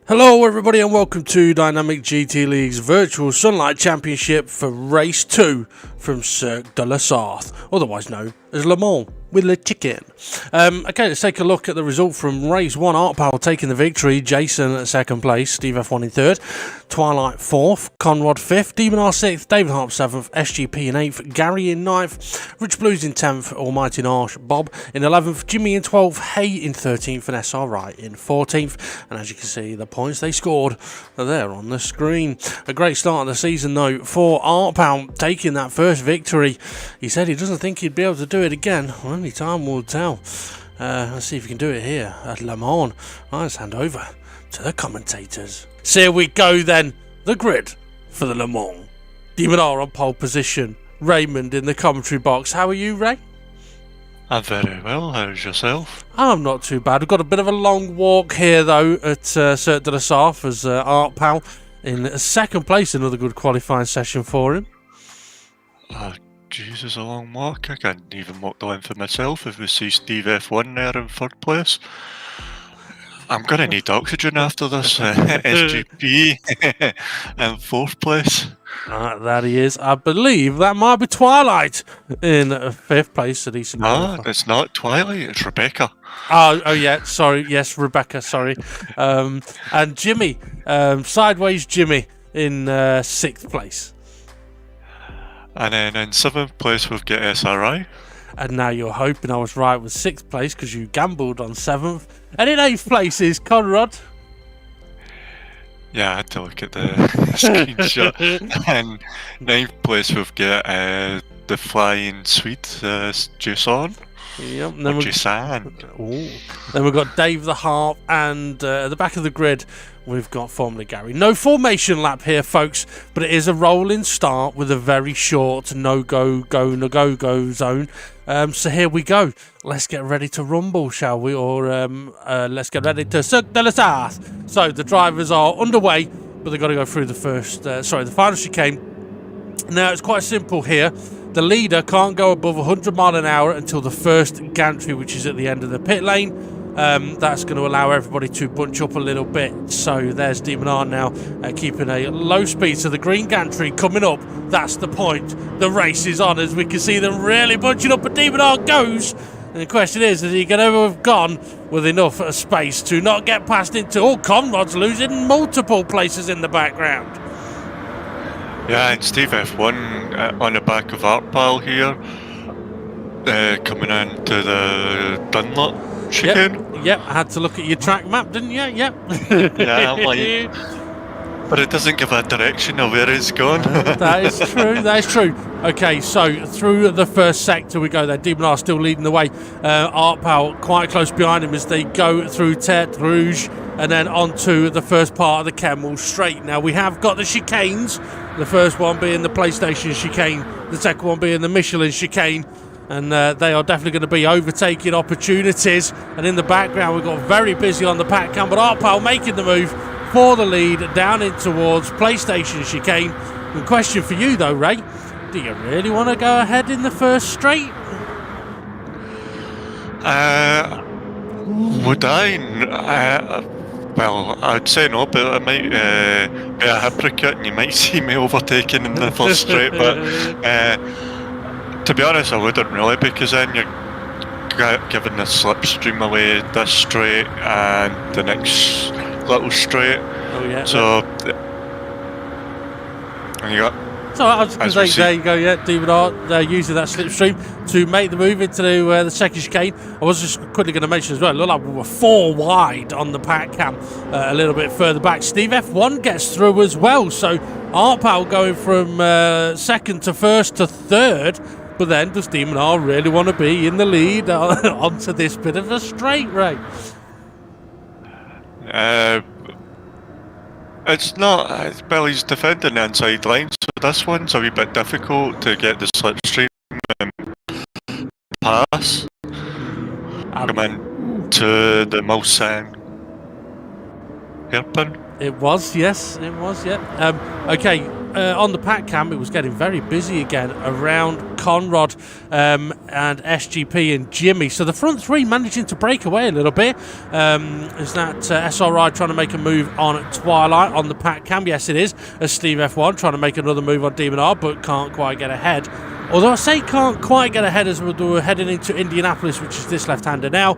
Hello everybody and welcome to Dynamic GT League's Virtual Sunlight Championship for Race 2 from Cirque de la Sarthe, otherwise known as Le Mans with Le Chicken. Okay, let's take a look at the result from Race 1. Art Powell taking the victory, Jason at second place, Steve F1 in third, Twilight 4th, Conrad 5th, Demon R 6th, David Harp 7th, SGP in 8th, Gary in 9th, Rich Blues in 10th, Almighty Narsh, Bob in 11th, Jimmy in 12th, Hay in 13th and SRI in 14th. And as you can see, the points they scored are there on the screen. A great start of the season though for Art Powell, taking that first victory. He said he doesn't think he'd be able to do it again. Well, only time will tell. Let's see if we can do it here at Le Mans. Let's hand over to the commentators. So here we go then. The grid for the Le Mans. Demon R on pole position. Raymond in the commentary box. How are you, Ray? I'm very well. How's yourself? I'm not too bad. We've got a bit of a long walk here though at Cirque de la Sarthe as Art Powell in second place. Another good qualifying session for him. Jesus, a long walk. I can't even walk the length of myself if we see Steve F1 there in third place. I'm going to need oxygen after this. SGP in fourth place. That he is. I believe that might be Twilight in fifth place. A decent. No, it's not Twilight. It's Rebecca. Oh yeah. Sorry. Yes, Rebecca. Sorry. And Jimmy, sideways Jimmy in sixth place. And then in seventh place we've got SRI. And now you're hoping I was right with sixth place because you gambled on seventh. And in eighth place is Conrad. Yeah, I had to look at the screenshot. And ninth place we've got the flying Swede, Jason. Yep. Then we've got Dave the Harp, and at the back of the grid we've got Formula Gary. No formation lap here, folks, but it is a rolling start with a very short no-go zone. So here we go. Let's get ready to rumble, shall we? Or let's get ready to Cirque de la Sarthe. So the drivers are underway, but they've got to go through the the final chicane. Now it's quite simple here. The leader can't go above 100 mile an hour until the first gantry, which is at the end of the pit lane. That's going to allow everybody to bunch up a little bit. So there's Demon R now keeping a low speed. So the green gantry coming up, that's the point. The race is on as we can see them really bunching up, but Demon R goes. And the question is he going to have gone with enough space to not get past into... Oh, Conrad's losing multiple places in the background. Yeah, and Steve F1 on the back of Art Powell here, coming into the Dunlop chicane. Yep, I had to look at your track map, didn't you? Yep. Yeah, I'm like, but it doesn't give a direction of where it's going. That is true, that is true. Okay, so through the first sector we go there. Demon R still leading the way. Art Powell quite close behind him as they go through Tête Rouge and then onto the first part of the Kemmel Straight. Now we have got the chicanes, the first one being the PlayStation chicane, the second one being the Michelin chicane, and they are definitely going to be overtaking opportunities. And in the background we've got very busy on the pack cam, but Art Powell making the move for the lead down in towards PlayStation chicane. The question for you though, Ray, do you really want to go ahead in the first straight? Would I? Well, I'd say no, but it might be a hypocrite and you might see me overtaking in the first straight, but to be honest I wouldn't really, because then you're giving the slipstream away this straight and the next little straight. Oh yeah. So and you got. So I was going to say, there you go, yeah, Demon R using that slipstream to make the move into the second chicane. I was just quickly going to mention as well, it looked like we were 4 wide on the pack cam a little bit further back. Steve F1 gets through as well, so Art Powell going from second to first to third, but then does Demon R really want to be in the lead onto this bit of a straight, Ray? It's not. Well, he's defending the inside line, so this one's a wee bit difficult to get the slipstream pass. Come in to the Mulsanne hairpin. It was, yes, it was, yeah. Okay, on the pack cam, it was getting very busy again around Conrad and SGP and Jimmy. So the front three managing to break away a little bit. Is that SRI trying to make a move on Twilight on the pack cam? Yes, it is. As Steve F1 trying to make another move on Demon R, but can't quite get ahead. Although I say can't quite get ahead as we're heading into Indianapolis, which is this left-hander now.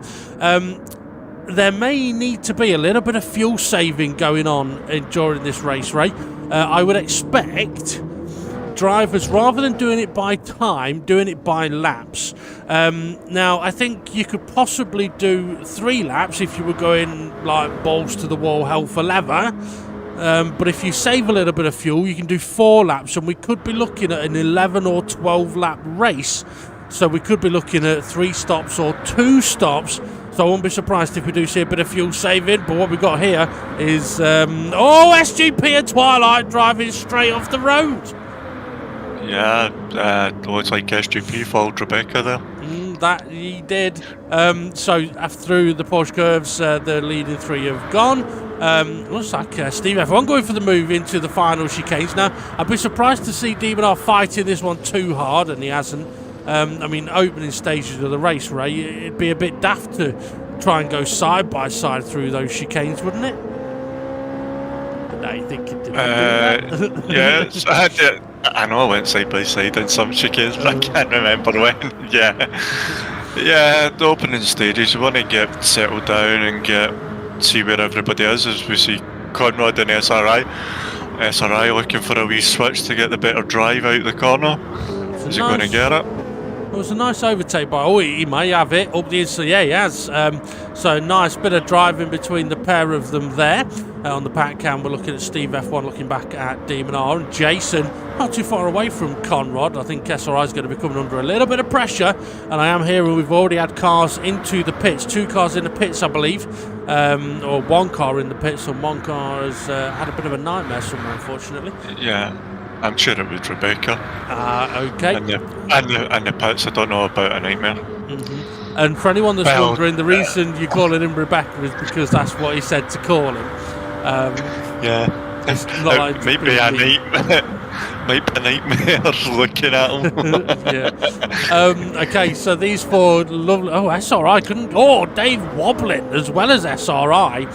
There may need to be a little bit of fuel saving going on during this race, Ray. I would expect drivers, rather than doing it by time, doing it by laps. Now, I think you could possibly do 3 laps if you were going like balls to the wall, hell for leather. But if you save a little bit of fuel, you can do 4 laps, and we could be looking at an 11 or 12 lap race. So we could be looking at 3 stops or 2 stops. So I won't be surprised if we do see a bit of fuel saving. But what we've got here is SGP and Twilight driving straight off the road. Yeah, looks like SGP followed Rebecca there. That he did. So through the Porsche curves, the leading 3 have gone. Looks like Steve F1 going for the move into the final chicanes. Now, I'd be surprised to see Demon R fighting this one too hard, and he hasn't. I mean, opening stages of the race, Ray, it'd be a bit daft to try and go side by side through those chicanes, wouldn't it? But now you think it did. Yes, I know I went side by side in some chicanes, but I can't remember when. Yeah, the opening stages, you want to get settled down and see where everybody is, as we see Conrad and SRI. SRI looking for a wee switch to get the better drive out the corner. Is he going to get it? It was a nice overtake by... Oh, he may have it up the inside. Yeah, he has. So nice bit of driving between the pair of them there. On the pack cam, we're looking at Steve F1 looking back at Demon R, and Jason not too far away from Conrad. I think SRI is going to be coming under a little bit of pressure, and I am here, and we've already had cars into the pits. 2 cars in the pits, I believe, or 1 car in the pits, and 1 car has had a bit of a nightmare somewhere, unfortunately. Yeah. I'm sure it was Rebecca. Okay. And the pits, I don't know about a nightmare. Mm-hmm. And for anyone that's wondering, the reason you're calling him Rebecca is because that's what he said to call him. Yeah. It's not like might be a nightmare looking at him. Yeah. Okay, so these 4 lovely... Oh, SRI couldn't... Oh, Dave wobbling as well as SRI.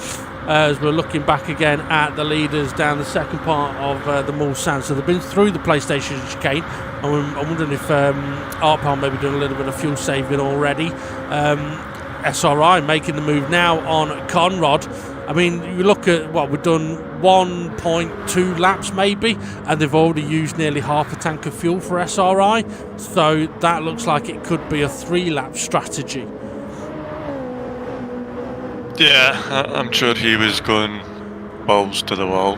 As we're looking back again at the leaders down the second part of the Mulsanne. So they've been through the PlayStation chicane. I'm wondering if Artpal maybe doing a little bit of fuel saving already. SRI making the move now on Conrad. I mean, you look at what we've done, 1.2 laps maybe, and they've already used nearly half a tank of fuel for SRI. So that looks like it could be a 3-lap strategy. Yeah, I'm sure he was going balls to the wall.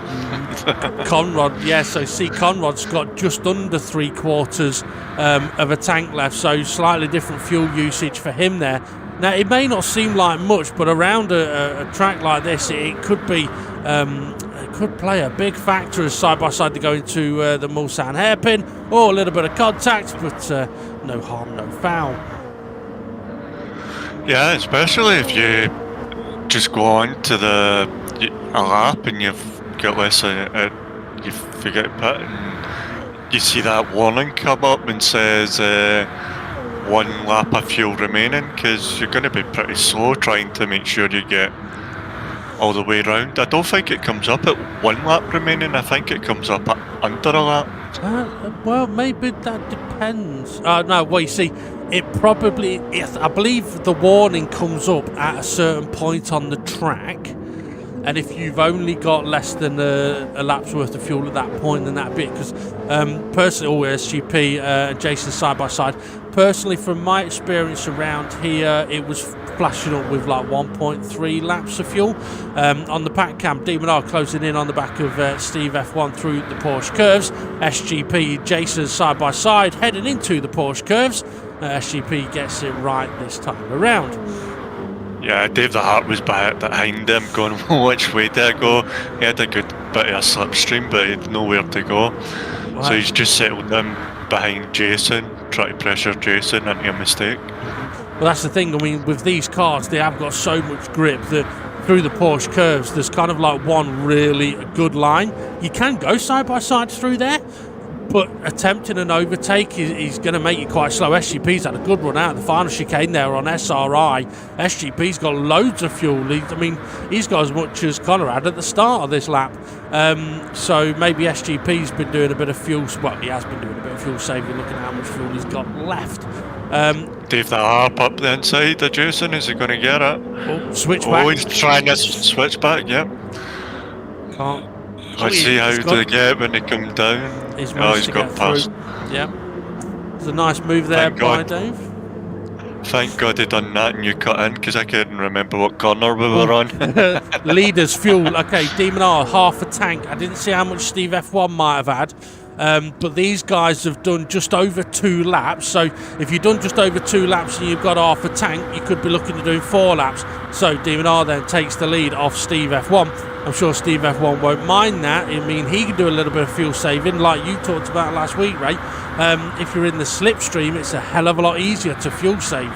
Conrad, yeah, so see Conrad's got just under 3/4 of a tank left, so slightly different fuel usage for him there. Now, it may not seem like much, but around a track like this, it could be, it could play a big factor as side-by-side to go into the Mulsanne hairpin, or a little bit of contact, but no harm, no foul. Yeah, especially if you just go on to a lap and you've got less you forget to pit, and you see that warning come up and says 1 lap of fuel remaining, because you're going to be pretty slow trying to make sure you get all the way round. I don't think it comes up at 1 lap remaining, I think it comes up at under a lap. Well, maybe that depends. No, well, you see, it probably, I believe the warning comes up at a certain point on the track, and if you've only got less than a lap's worth of fuel at that point, then that'd be it. Because personally, SGP and Jason side by side, personally, from my experience around here, it was flashing up with like 1.3 laps of fuel. On the pack cam, Demon R closing in on the back of Steve F1 through the Porsche curves. SGP, Jason side by side, heading into the Porsche curves. SGP gets it right this time around. Yeah, Dave the Hart was behind him, going which way did I go. He had a good bit of a slipstream, but he had nowhere to go. Wow. So he's just settled in behind Jason, trying to pressure Jason into a mistake. Well, that's the thing. I mean, with these cars, they have got so much grip that through the Porsche curves, there's kind of like one really good line. You can go side by side through there, but attempting an overtake is going to make you quite slow. SGP's had a good run out of the final chicane there on SRI. SGP's got loads of fuel. He's got as much as Connor had at the start of this lap. So maybe SGP's been doing a bit of fuel. Well, he has been doing a bit of fuel saving, looking at how much fuel he's got left. Dave the Harp up the inside of Jason. Is he going to get it? Oh, switch back. Oh, he's trying to switch back. Yep. Can't. Let's see how they get when they come down. He's got past. Yeah. It's a nice move there by Dave. Thank God they done that and you cut in, because I couldn't remember what corner we were on. Leaders, fuel. Okay, Demon R, half a tank. I didn't see how much Steve F1 might have had. But these guys have done just over 2 laps. So if you've done just over 2 laps and you've got half a tank, you could be looking at doing 4 laps. So Demon R then takes the lead off Steve F1. I'm sure Steve F1 won't mind that. I mean, he can do a little bit of fuel saving, like you talked about last week, Ray. If you're in the slipstream, it's a hell of a lot easier to fuel save.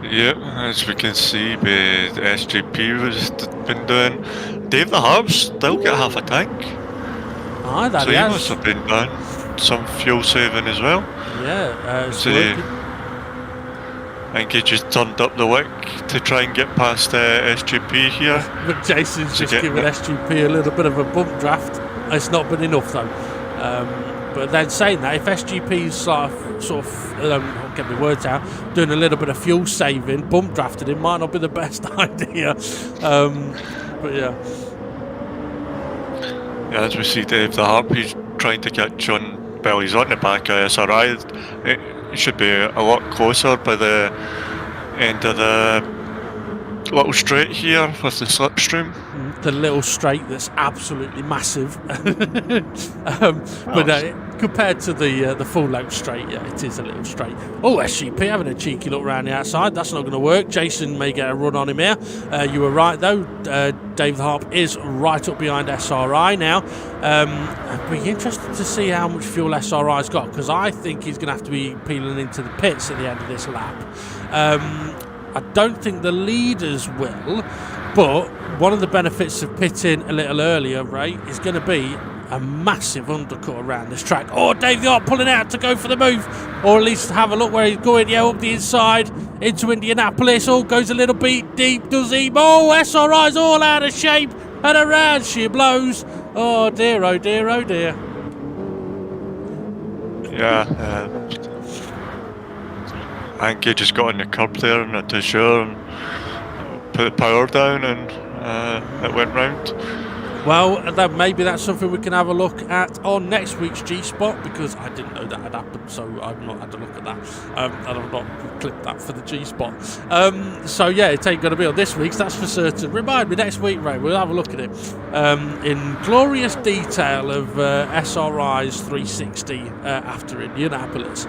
Yeah, as we can see, with SGP has been doing. Dave the Harp still got half a tank. Aye, that so he must have been doing some fuel saving as well. Yeah, so I think he just turned up the wick to try and get past SGP here. But Jason's just given SGP a little bit of a bump draft. It's not been enough though. But then saying that, if SGP's sort of I'll get my words out, doing a little bit of fuel saving, bump drafting it might not be the best idea. But yeah. Yeah, as we see Dave the Harp, he's trying to catch on. Well, he's on the back of SRI. It should be a lot closer by the end of the little straight here with the slipstream. The little straight that's absolutely massive. But compared to the full length straight, yeah, it is a little straight. Oh, SGP having a cheeky look around the outside. That's not going to work. Jason may get a run on him here. You were right though. Dave the Harp is right up behind SRI now. I'd be interested to see how much fuel SRI's got, because I think he's going to have to be peeling into the pits at the end of this lap. I don't think the leaders will, but one of the benefits of pitting a little earlier, Ray, is going to be a massive undercut around this track. Oh, Dave the Harp pulling out to go for the move, or at least have a look where he's going. Yeah, up the inside into Indianapolis. Oh, goes a little bit deep, does he? Oh, SRI's all out of shape, and around she blows. Oh dear, oh dear, oh dear. Yeah, I think he just got on the curb there, I'm not too sure, and put the power down, and it went round. Well, maybe that's something we can have a look at on next week's G-Spot, because I didn't know that had happened, so I've not had a look at that. And I've not clipped that for the G-Spot. So yeah, it ain't going to be on this week's, that's for certain. Remind me next week, Ray, we'll have a look at it in glorious detail of SRI's 360 after Indianapolis.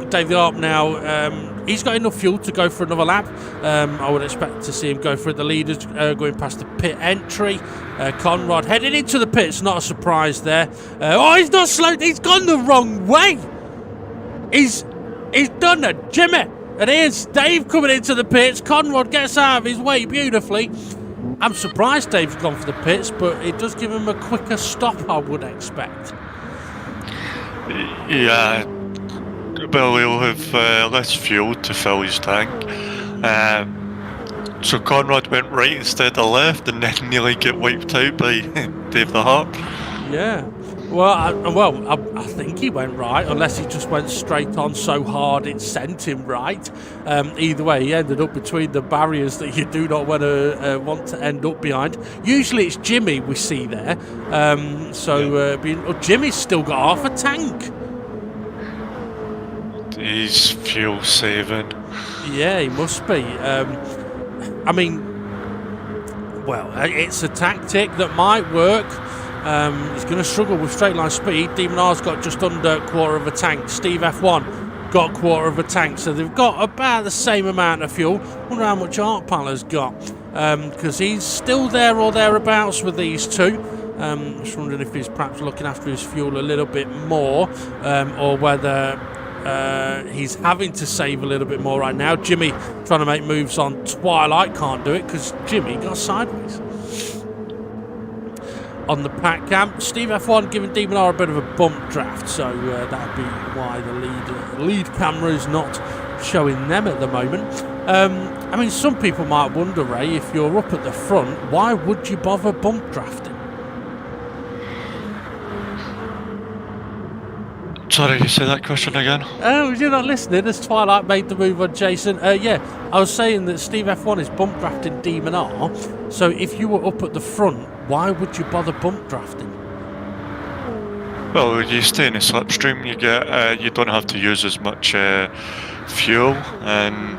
Dave the Harp now, he's got enough fuel to go for another lap. I would expect to see him go for the leaders, going past the pit entry. Conrad heading into the pits, not a surprise there. Oh, he's not slow, he's gone the wrong way. He's done it, Jimmy. And here's Dave coming into the pits. Conrad gets out of his way beautifully. I'm surprised Dave's gone for the pits, but it does give him a quicker stop, I would expect. Yeah, well, he'll have less fuel to fill his tank. So Conrad went right instead of left, and then nearly get wiped out by Dave the Harp. Yeah. Well, I think he went right, unless he just went straight on so hard it sent him right. Either way, he ended up between the barriers that you do not want to end up behind. Usually it's Jimmy we see there. Jimmy's still got half a tank. He's fuel saving. Yeah, he must be. I mean, well, it's a tactic that might work. He's going to struggle with straight line speed. Demon R's got just under a quarter of a tank. Steve F1 got a quarter of a tank. So they've got about the same amount of fuel. Wonder how much Art Pal has got. Because he's still there or thereabouts with these two. Just wondering if he's perhaps looking after his fuel a little bit more. Or whether He's having to save a little bit more right now. Jimmy trying to make moves on Twilight, can't do it because Jimmy got sideways. On the pack camp, Steve F1 giving Demon R a bit of a bump draft, so that would be why the lead camera is not showing them at the moment. I mean, some people might wonder, Ray, if you're up at the front, why would you bother bump drafting? Sorry, you say that question again? Oh, you're not listening as Twilight made the move on Jason. Yeah, I was saying that Steve F1 is bump drafting Demon R, so if you were up at the front, why would you bother bump drafting? Well, you stay in the slipstream, you don't have to use as much fuel, and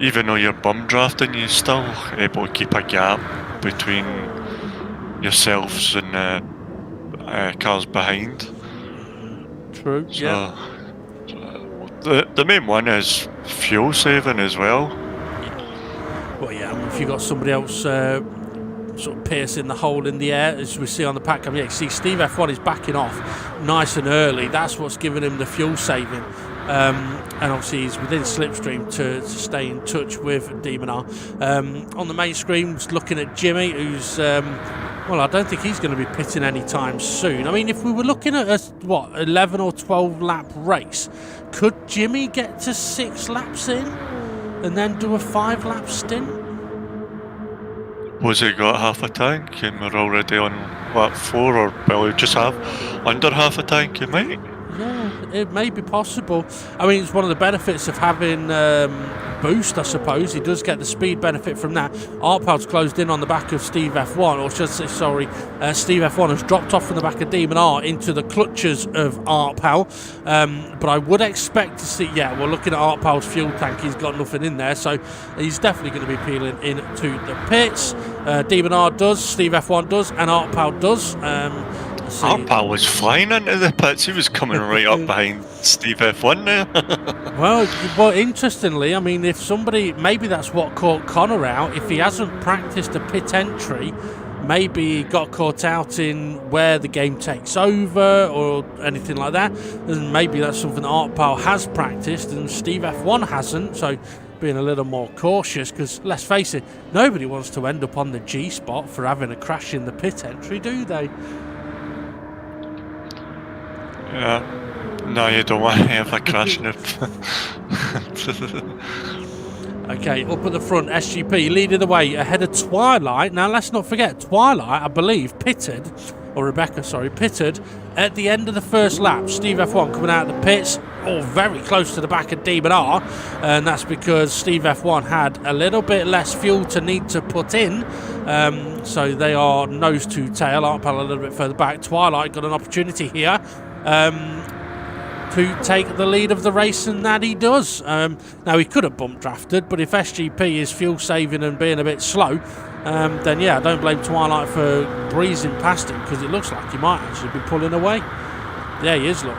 even though you're bum drafting, you're still able to keep a gap between yourselves and cars behind. True. So, yeah. The main one is fuel saving as well. Well, yeah. I mean, if you got somebody else sort of piercing the hole in the air, as we see on the pack cam, yeah, you see Steve F1 is backing off nice and early. That's what's giving him the fuel saving. And obviously he's within slipstream to stay in touch with Demon R. On the main screen, looking at Jimmy, who's well, I don't think he's going to be pitting anytime soon. I mean, if we were looking at a 11 or 12 lap race, could Jimmy get to 6 laps in and then do a 5 lap stint? Was he got half a tank and we're already on lap 4, or well, we just have under half a tank, you might? Yeah, it may be possible. I mean, it's one of the benefits of having boost, I suppose. He does get the speed benefit from that. Artpal's closed in on the back of Steve F1, or should I say, sorry, Steve F1 has dropped off from the back of Demon R into the clutches of Artpal. But I would expect to see, yeah, we're looking at Artpal's fuel tank. He's got nothing in there, so he's definitely going to be peeling into the pits. Demon R does, Steve F1 does, and Artpal does. Artpal was flying into the pits. He was coming right up behind Steve F1 there. well, interestingly, I mean, if somebody, maybe that's what caught Connor out. If he hasn't practiced a pit entry, maybe he got caught out in where the game takes over or anything like that. And maybe that's something Artpal has practiced and Steve F1 hasn't. So being a little more cautious, because let's face it, nobody wants to end up on the G spot for having a crash in the pit entry, do they? Yeah. No, you don't want to have a crash in it. Okay, up at the front, SGP leading the way ahead of Twilight. Now, let's not forget, Twilight, I believe, pitted at the end of the first lap. Steve F1 coming out of the pits, all very close to the back of Demon R, and that's because Steve F1 had a little bit less fuel to need to put in, so they are nose to tail. Artpal a little bit further back. Twilight got an opportunity here to take the lead of the race, and that he does. Now, he could have bump drafted, but if SGP is fuel saving and being a bit slow, then yeah, I don't blame Twilight for breezing past him, because it looks like he might actually be pulling away. There he is, look.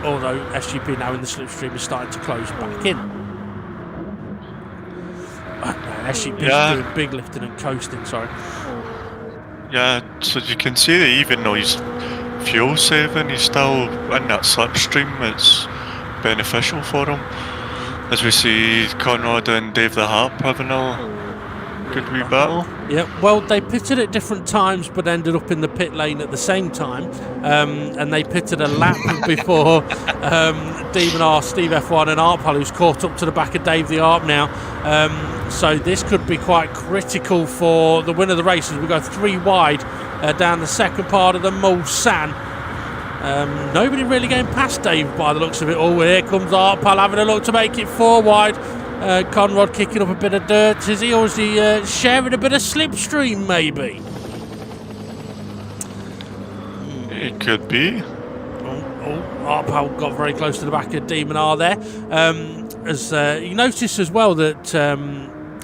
Although SGP now in the slipstream is starting to close back in. SGP is doing big lifting and coasting, sorry. Yeah, so you can see that even though he's fuel saving, he's still in that slipstream. It's beneficial for him. As we see Conrad and Dave the Harp having a good wee battle. Yeah, well, they pitted at different times but ended up in the pit lane at the same time, and they pitted a lap before Demon R, Steve F1 and Artpal, who's caught up to the back of Dave the Harp now. So this could be quite critical for the win of the race as we go 3 wide down the second part of the Mulsanne. Nobody really getting past Dave by the looks of it all. Here comes Artpal having a look to make it 4 wide. Conrad kicking up a bit of dirt, is he? Or is he sharing a bit of slipstream, maybe? It could be. Artpal got very close to the back of Demon R there. As you notice as well that,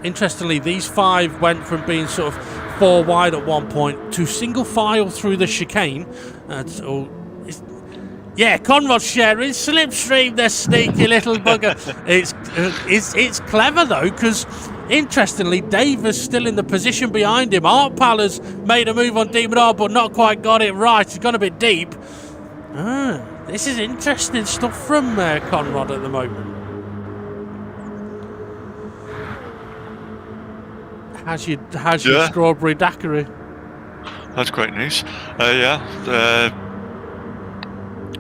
interestingly, these 5 went from being sort of 4 wide at one point to single file through the chicane. Yeah, Conrad's sharing slipstream, the sneaky little bugger. It's clever though, because interestingly, Dave is still in the position behind him. Artpal has made a move on Demon R, but not quite got it right. He's gone a bit deep. This is interesting stuff from Conrad at the moment. How's your strawberry daiquiri? That's quite nice.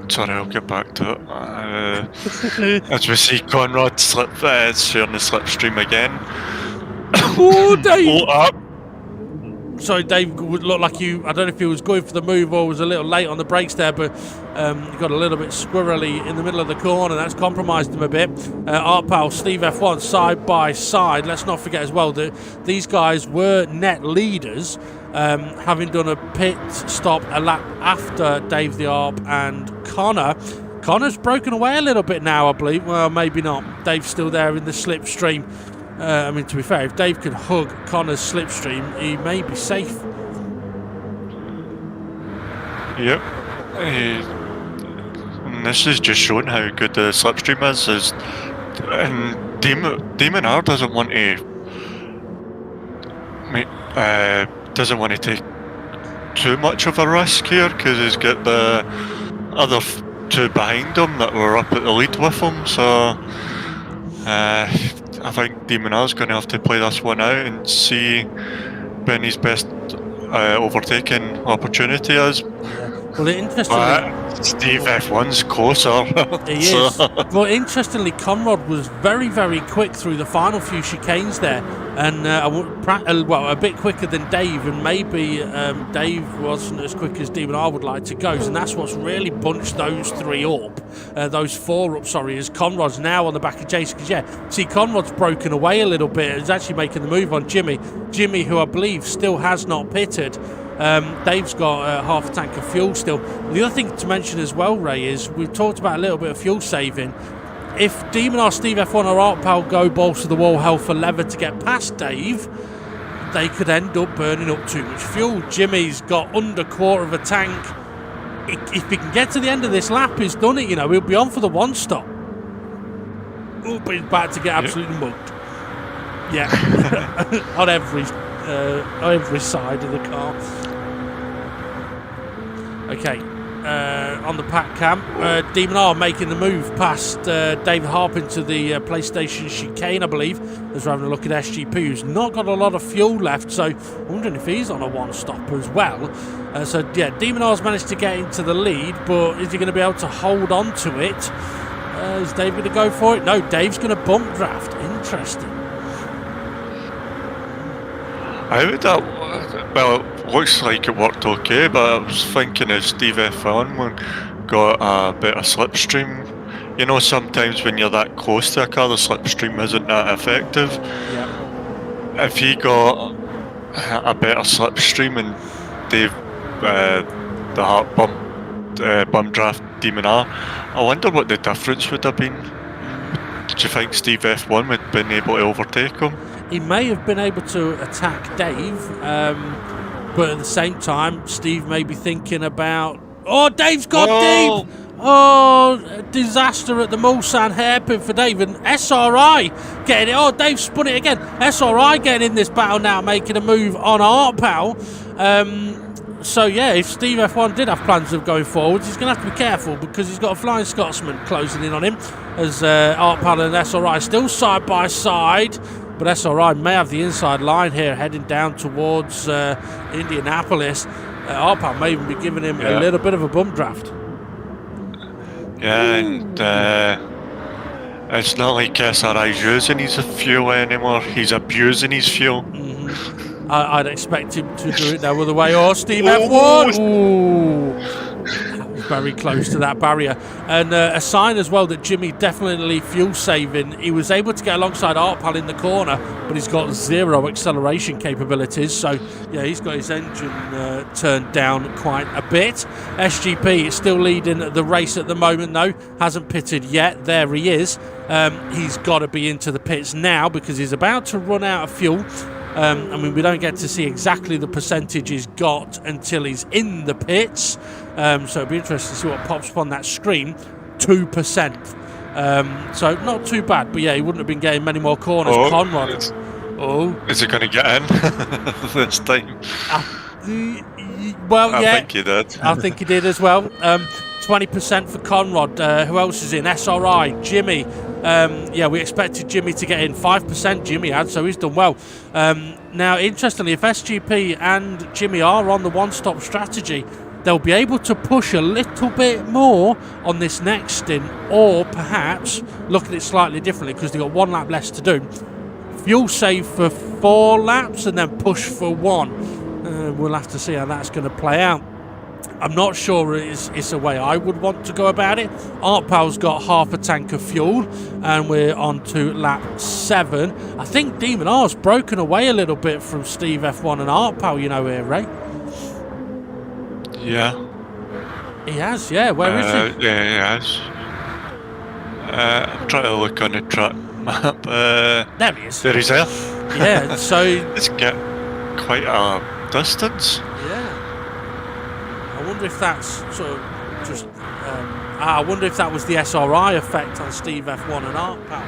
Sorry, I'll get back to it. As we see Conrad sharing the slipstream again. Oh, Dave! Up. Sorry, Dave would look like you. I don't know if he was going for the move or was a little late on the brakes there, but you got a little bit squirrely in the middle of the corner. That's compromised him a bit. Art Pal, Steve F1 side by side. Let's not forget as well that these guys were net leaders, having done a pit stop a lap after Dave the Arp and Connor. Connor's broken away a little bit now, I believe. Well, maybe not. Dave's still there in the slipstream. I mean, to be fair, if Dave could hug Connor's slipstream, he may be safe. Yep. And this is just showing how good the slipstream is. And Damon R doesn't want to take too much of a risk here because he's got the other two behind him that were up at the lead with him. So I think Demon R's going to have to play this one out and see when his best overtaking opportunity is. Well, interestingly, Steve F1's closer. He is. Well, interestingly, Conrad was very, very quick through the final few chicanes there, and a bit quicker than Dave, and maybe Dave wasn't as quick as Demon R would like to go, and that's what's really bunched those four up, as Conrad's now on the back of Jason, because see, Conrad's broken away a little bit. He's actually making the move on Jimmy, who I believe still has not pitted. Dave's got half a tank of fuel still. The other thing to mention as well, Ray, is we've talked about a little bit of fuel saving. If Demon R, Steve F1 or Art Pal go balls to the wall, hell for leather to get past Dave, they could end up burning up too much fuel. Jimmy's got under quarter of a tank. If he can get to the end of this lap, he's done it, he'll be on for the one stop. Oh, but he's about to get absolutely mugged. Yeah, on every side of the car. Okay, on the pack cam, Demon R making the move past David Harp into the PlayStation chicane, I believe, as we're having a look at SGP, who's not got a lot of fuel left, so I'm wondering if he's on a one-stop as well. Demon R's managed to get into the lead, but is he going to be able to hold on to it? Is Dave going to go for it? No, Dave's going to bump draft. Interesting. It looks like it worked okay, but I was thinking if Steve F1 got a bit of slipstream, sometimes when you're that close to a car, the slipstream isn't that effective. Yeah. If he got a better slipstream and Dave, the Heart bump draft Demon R, I wonder what the difference would have been. Do you think Steve F1 would have been able to overtake him? He may have been able to attack Dave, but at the same time, Steve may be thinking about... Oh, Dave's got Dave! Oh, disaster at the Mulsanne hairpin for Dave, and SRI getting it. Oh, Dave spun it again. SRI getting in this battle now, making a move on Art Pal. If Steve F1 did have plans of going forwards, he's going to have to be careful because he's got a Flying Scotsman closing in on him, as Art Pal and SRI still side by side. But SRI may have the inside line here, heading down towards Indianapolis. Art Pal may even be giving him a little bit of a bump draft. Yeah, and it's not like SRI's using his fuel anymore. He's abusing his fuel. Mm-hmm. I'd expect him to do it the other way. Oh, Steve F1! Ooh. Very close to that barrier, and a sign as well that Jimmy definitely fuel saving. He was able to get alongside Art Pal in the corner, but he's got zero acceleration capabilities, so he's got his engine turned down quite a bit. SGP is still leading the race at the moment though, hasn't pitted yet. There he is. He's got to be into the pits now because he's about to run out of fuel. We don't get to see exactly the percentage he's got until he's in the pits. So it'll be interesting to see what pops up on that screen. 2%. So not too bad, but he wouldn't have been getting many more corners. Conrad. Is he going to get in this time? Well, I yeah. think he did. I think he did as well. 20% for Conrad. Who else is in? SRI, Jimmy. Yeah, we expected Jimmy to get in. 5% Jimmy had, so he's done well. Now, interestingly, if SGP and Jimmy are on the one-stop strategy, they'll be able to push a little bit more on this next stint, or perhaps look at it slightly differently because they've got 1 lap less to do. Fuel save for 4 laps and then push for 1. We'll have to see how that's going to play out. I'm not sure it's a way I would want to go about it. ArtPal's got half a tank of fuel and we're on to lap 7. I think Demon R's broken away a little bit from Steve F1 and ArtPal, you know, here, Ray. Yeah. He has, yeah. Where is he? Yeah, he has. I'm trying to look on the track map. There he is. There he's there. Yeah, so... It's get quite a distance. Yeah. I wonder if that's sort of just... I wonder if that was the SRI effect on Steve F1 and ArtPal.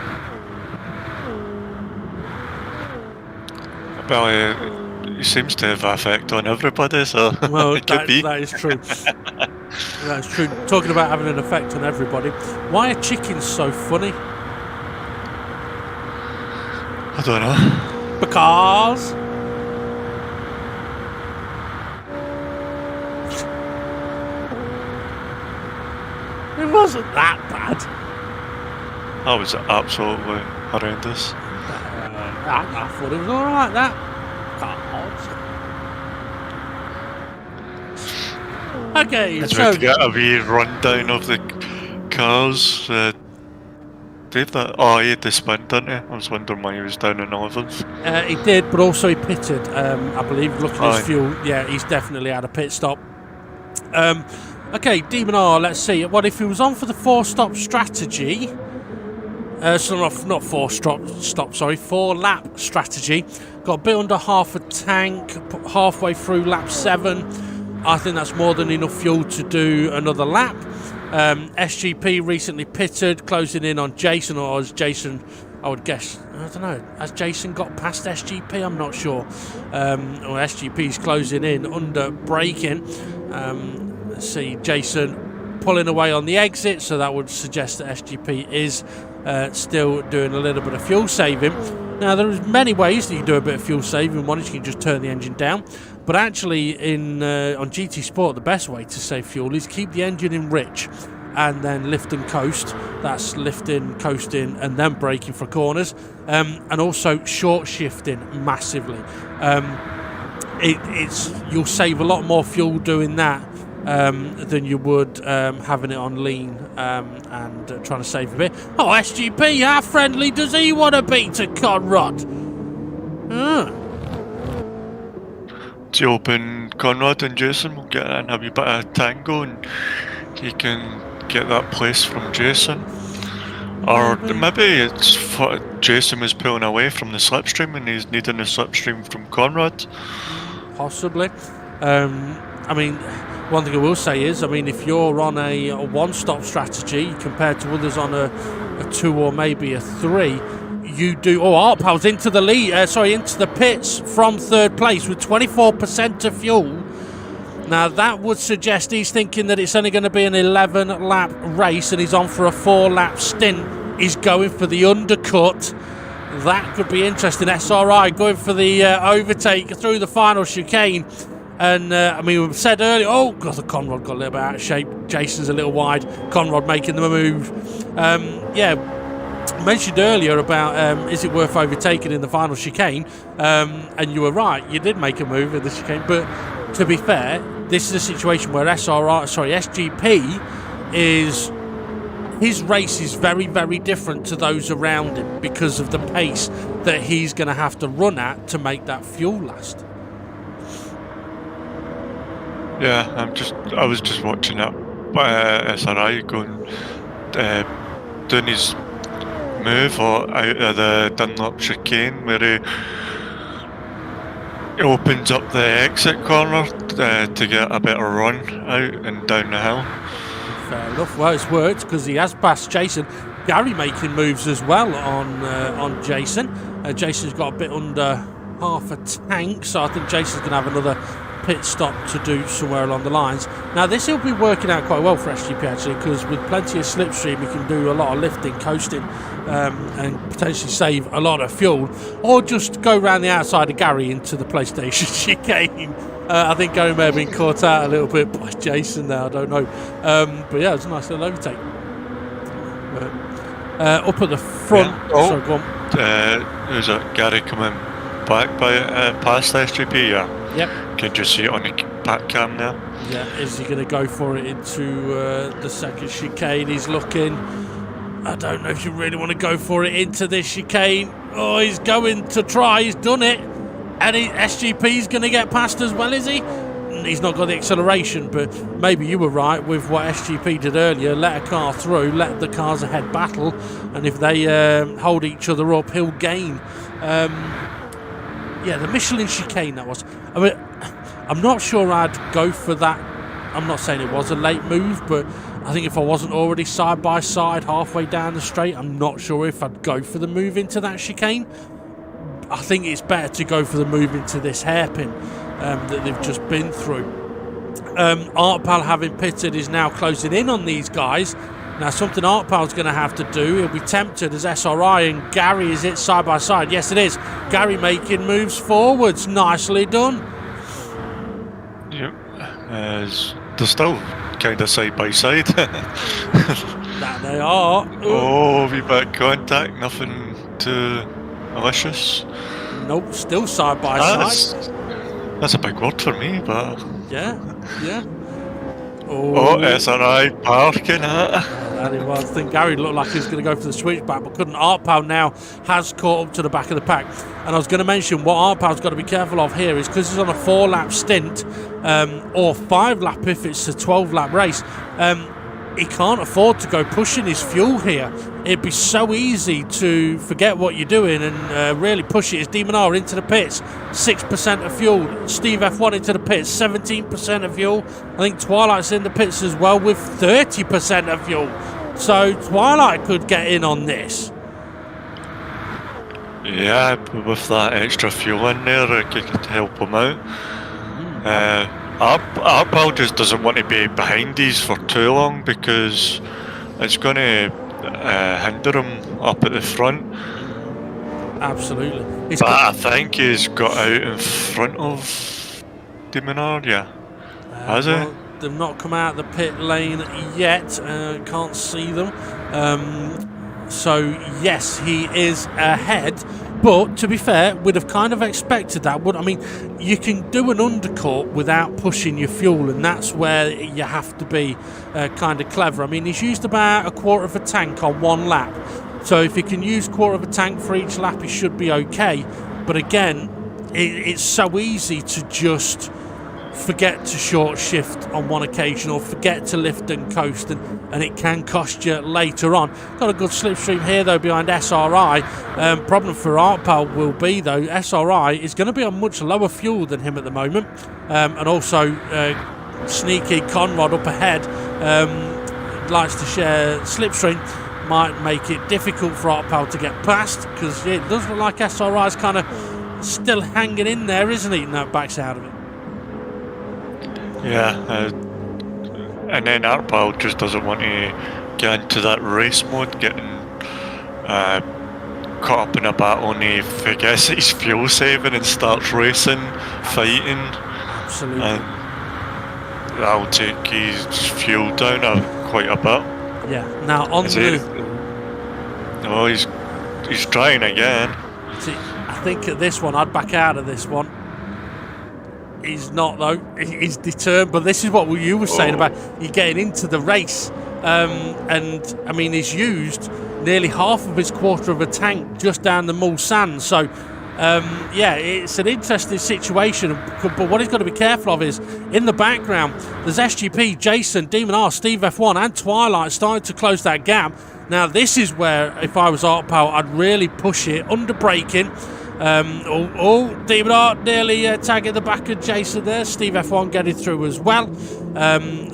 Well, he seems to have an effect on everybody, so well, it could be. That is true. That's true. Talking about having an effect on everybody. Why are chickens so funny? I don't know. Because... it wasn't that bad. That was absolutely horrendous. I thought it was alright, that. Okay, It's so... to get a wee rundown of the cars. Dave, that? Oh, he had the spin, didn't he? I was wondering why he was down in 11th. He did, but also he pitted, I believe, looking at his fuel. Yeah, he's definitely had a pit stop. Okay, Demon R, let's see. What if he was on for the 4-stop strategy? So not 4-stop, sorry, 4-lap strategy. Got a bit under half a tank, halfway through lap 7. I think that's more than enough fuel to do another lap. SGP recently pitted, closing in on Jason, or as Jason, I would guess, I don't know, has Jason got past SGP? I'm not sure. Or SGP's closing in under braking. Let's see, Jason pulling away on the exit, so that would suggest that SGP is still doing a little bit of fuel saving. Now, there's many ways that you can do a bit of fuel saving. One is you can just turn the engine down. But actually, on GT Sport, the best way to save fuel is keep the engine in rich and then lift and coast. That's lifting, coasting, and then braking for corners. And also short shifting massively. You'll save a lot more fuel doing that than you would having it on lean and trying to save a bit. Oh, SGP, how friendly does he want to be to Conrad? To open Conrad and Jason, we'll get in a wee bit of tango and he can get that place from Jason. Or maybe it's Jason was pulling away from the slipstream and he's needing the slipstream from Conrad. Possibly. I mean, one thing I will say is, I mean, if you're on a one-stop strategy compared to others on a 2 or maybe a 3, you do... Oh, ArtPal's into the lead, into the pits from 3rd place with 24% of fuel. Now, that would suggest he's thinking that it's only going to be an 11-lap race and he's on for a 4-lap stint. He's going for the undercut. That could be interesting. SRI going for the overtake through the final chicane. And, I mean, we said earlier, oh, God, the Conrad got a little bit out of shape. Jason's a little wide. Conrad making the move. Mentioned earlier about is it worth overtaking in the final chicane, and you were right, you did make a move in the chicane, but to be fair, this is a situation where SGP is, his race is very, very different to those around him because of the pace that he's going to have to run at to make that fuel last. Yeah, I was just watching that SRI going doing his move or out of the Dunlop chicane where he opens up the exit corner to get a better run out and down the hill. Fair enough. Well, it's worked because he has passed Jason. Gary making moves as well on Jason. Jason's got a bit under half a tank, so I think Jason's going to have another pit stop to do somewhere along the lines. Now this will be working out quite well for SGP actually, because with plenty of slipstream you can do a lot of lifting, coasting, and potentially save a lot of fuel, or just go around the outside of Gary into the PlayStation chicane. I think Gary may have been caught out a little bit by Jason there, I don't know. But yeah, it was a nice little overtake. Up at the front, yeah. sorry, go on. Who's that? Gary coming back by past SGP, yeah. Yep. Can you see it on the back cam now? Yeah, is he going to go for it into the second chicane? He's looking. I don't know if you really want to go for it into this chicane. Oh, he's going to try. He's done it. And SGP's going to get past as well, is he? He's not got the acceleration, but maybe you were right with what SGP did earlier. Let a car through, let the cars ahead battle, and if they hold each other up, he'll gain. Yeah, the Michelin chicane, that was. I mean, I'm not sure I'd go for that. I'm not saying it was a late move, but I think if I wasn't already side by side halfway down the straight, I'm not sure if I'd go for the move into that chicane. I think it's better to go for the move into this hairpin that they've just been through. Artpal, having pitted, is now closing in on these guys. Now, something Artpal's going to have to do, he'll be tempted as SRI, and Gary is it side by side. Yes, it is. Gary making moves forwards. Nicely done. Yep. They're still kind of side by side. That they are. Oh, wee bit of contact, nothing too malicious. Nope, still side by side. That's a big word for me, but... Yeah. Oh, SRI parking, That it was. I think Gary looked like he was going to go for the switchback, but couldn't. Artpal now has caught up to the back of the pack. And I was going to mention what Artpal's got to be careful of here is because he's on a 4-lap stint, or 5-lap if it's a 12-lap race, he can't afford to go pushing his fuel here. It'd be so easy to forget what you're doing and really push it. As Demonar into the pits, 6% of fuel. Steve F1 into the pits, 17% of fuel. I think Twilight's in the pits as well with 30% of fuel. So Twilight could get in on this. Yeah, with that extra fuel in there, it could help him out. Artpal just doesn't want to be behind these for too long because it's going to hinder him up at the front. Absolutely. But I think he's got out in front of Demonar, yeah. Has he? They've not come out the pit lane yet. Can't see them. So, yes, he is ahead. But, to be fair, we'd have kind of expected that. I mean, you can do an undercut without pushing your fuel, and that's where you have to be kind of clever. I mean, he's used about a quarter of a tank on one lap. So if you can use quarter of a tank for each lap, he should be okay. But again, it's so easy to just forget to short shift on one occasion or forget to lift and coast, and it can cost you later on. Got a good slipstream here though behind SRI. Problem for Artpal will be though, SRI is going to be on much lower fuel than him at the moment, and also sneaky Conrad up ahead likes to share slipstream. Might make it difficult for Artpal to get past because it does look like SRI's kind of still hanging in there, isn't he? No, backs out of it. Yeah, and then Artpal just doesn't want to get into that race mode, getting caught up in a battle and he forgets his fuel saving and starts racing, fighting. Absolutely. And that'll take his fuel down quite a bit. Yeah, now on Oh, he's trying again. See, I think at this one, I'd back out of this one. He's not though. He's determined. But this is what you were saying about you getting into the race. And I mean, he's used nearly half of his quarter of a tank just down the Mulsanne. So, yeah, it's an interesting situation. But what he's got to be careful of is in the background, there's SGP, Jason, Demon R, Steve F1, and Twilight starting to close that gap. Now, this is where, if I was Artpal, I'd really push it under braking. Demon R nearly tagging the back of Jason there. Steve F1 getting through as well.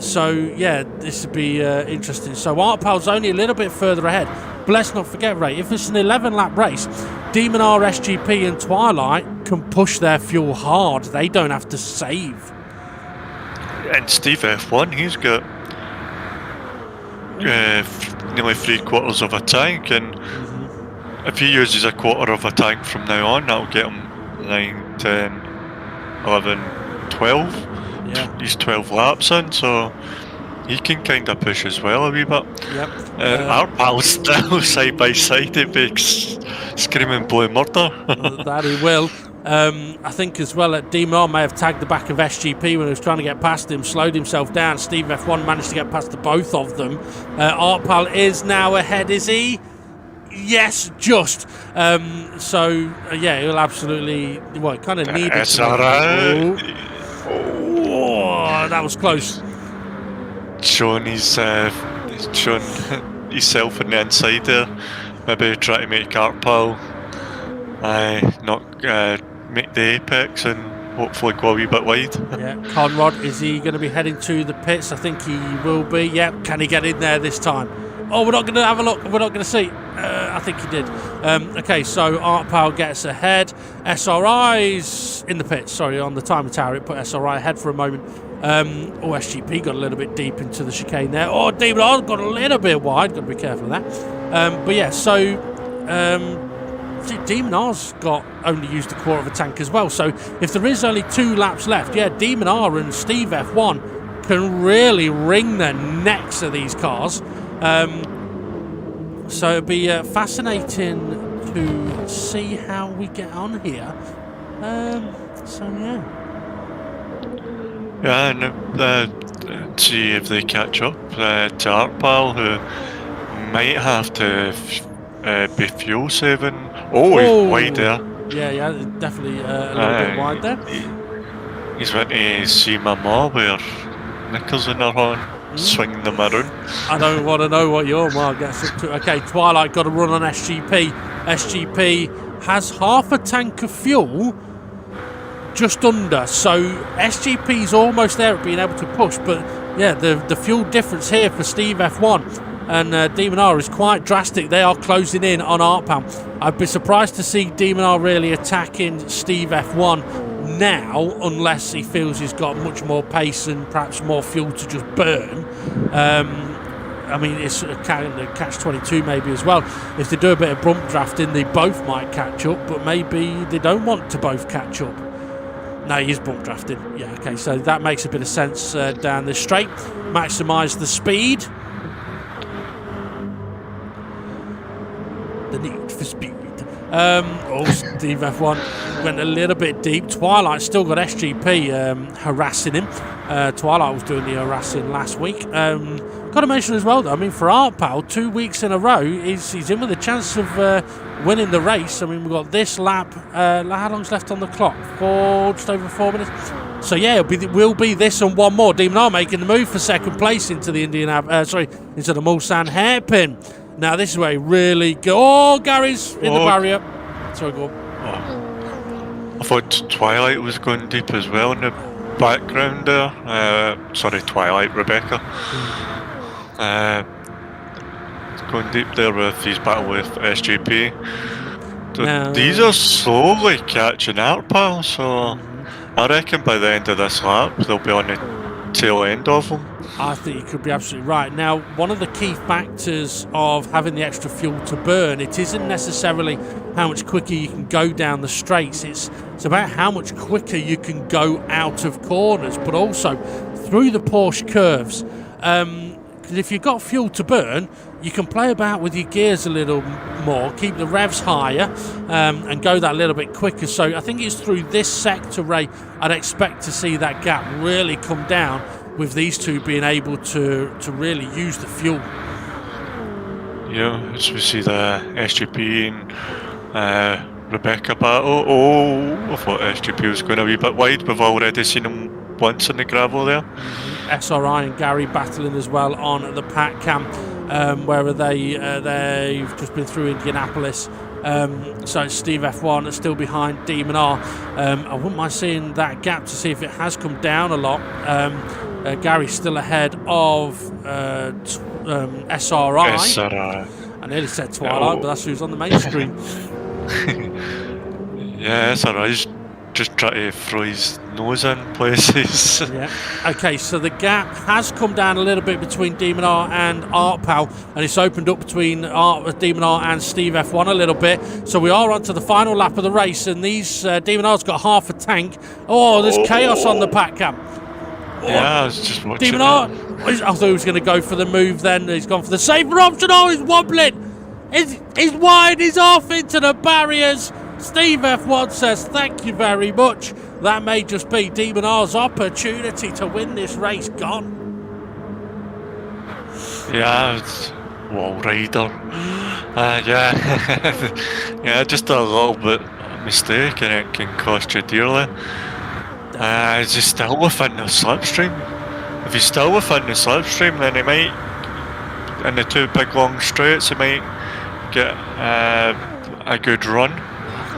So, yeah, this would be interesting. So, Artpal's only a little bit further ahead. But let's not forget, Ray, if it's an 11-lap race, Demon R, SGP and Twilight can push their fuel hard. They don't have to save. and Steve F1, he's got nearly 3/4 of a tank, and if he uses a quarter of a tank from now on, that'll get him 9, 10, 11, 12. Yeah. He's 12 laps in, so he can kind of push as well a wee bit. Yep. Our pals still side by side, it makes screaming blue murder. That he will. I think as well that Demar may have tagged the back of SGP when he was trying to get past him, slowed himself down. Steve F1 managed to get past the both of them. Artpal is now ahead, is he? Yes, just. Yeah, he'll absolutely. Well, it kind of needed to. Oh, that was close. Showing himself on the inside there. Maybe try to make Artpal not make the apex and hopefully go a wee bit wide. Yeah, Conrad, is he going to be heading to the pits? I think he will be. Yep, can he get in there this time? Oh, we're not going to have a look. We're not going to see. I think he did. Okay, so Artpal gets ahead. SRI's in the pits. Sorry, on the timer tower, it put SRI ahead for a moment. SGP got a little bit deep into the chicane there. Oh, Demon R got a little bit wide. Got to be careful of that. But yeah, so Demon R's got only used a quarter of a tank as well. So if there is only 2 laps left, yeah, Demon R and Steve F1 can really wring their necks of these cars. So it'll be fascinating to see how we get on here. So yeah. Yeah, and see if they catch up to Artpal, who might have to be fuel saving. Oh, he's wide there. Yeah, definitely a little bit wide there. He's went to see my mum where knickers in her hand, swinging them around. I don't want to know what your mum gets up to. Okay, Twilight got a run on SGP. SGP has half a tank of fuel. Just under, so SGP's almost there at being able to push, but yeah, the fuel difference here for Steve F1 and Demon R is quite drastic. They are closing in on Artpal. I'd be surprised to see Demon R really attacking Steve F1 now, unless he feels he's got much more pace and perhaps more fuel to just burn. I mean, it's a catch-22 maybe as well. If they do a bit of bump drafting, they both might catch up, but maybe they don't want to both catch up. No, he is bump drafting. Yeah, okay, so that makes a bit of sense down this straight. Maximise the speed. The need for speed. Steve F1 went a little bit deep. Twilight still got SGP harassing him. Twilight was doing the harassing last week. Got to mention as well, though, I mean, for Artpal, 2 weeks in a row, he's in with a chance of winning the race. I mean, we've got this lap. How long's left on the clock? Just over 4 minutes. So yeah, will be this and one more. Demon R making the move for second place into the into the Mulsanne hairpin. Now this is where he really go. Oh, Gary's in the barrier. Sorry, go on. I thought Twilight was going deep as well in the background there. Twilight, Rebecca. Going deep there with his battle with SGP. So these are slowly catching Artpal, so I reckon by the end of this lap they'll be on the tail end of them. I think you could be absolutely right. Now, one of the key factors of having the extra fuel to burn, it isn't necessarily how much quicker you can go down the straights. It's about how much quicker you can go out of corners, but also through the Porsche curves. Because if you've got fuel to burn, you can play about with your gears a little more, keep the revs higher, and go that little bit quicker. So I think it's through this sector, Ray, I'd expect to see that gap really come down, with these two being able to really use the fuel. Yeah, as we see the SGP and Rebecca battle. I thought SGP was going a wee bit wide. We've already seen him once in the gravel there. SRI and Gary battling as well on the pack cam, where they've just been through Indianapolis. So Steve F1 is still behind Demon R. I wouldn't mind seeing that gap to see if it has come down a lot. Gary's still ahead of SRI. I nearly said Twilight, but that's who's on the main screen. Yeah, SRI's just try to throw his nose in places. Yeah. Okay, so the gap has come down a little bit between Demon R and Art Pal, and it's opened up between Demon R and Steve F1 a little bit. So we are on to the final lap of the race, and these Demon R's got half a tank. Oh, there's chaos on the pack cam. Yeah, I was just watching Demon R, I thought he was going to go for the move then. He's gone for the safer option. Oh, he's wobbling. He's wide. He's off into the barriers. Steve F1 says, thank you very much. That may just be Demon R's opportunity to win this race gone. Yeah, it's wall rider. Yeah. Yeah, just a little bit of mistake and it can cost you dearly. Is he still within the slipstream? If he's still within the slipstream, then he might, in the two big long straights, he might get a good run.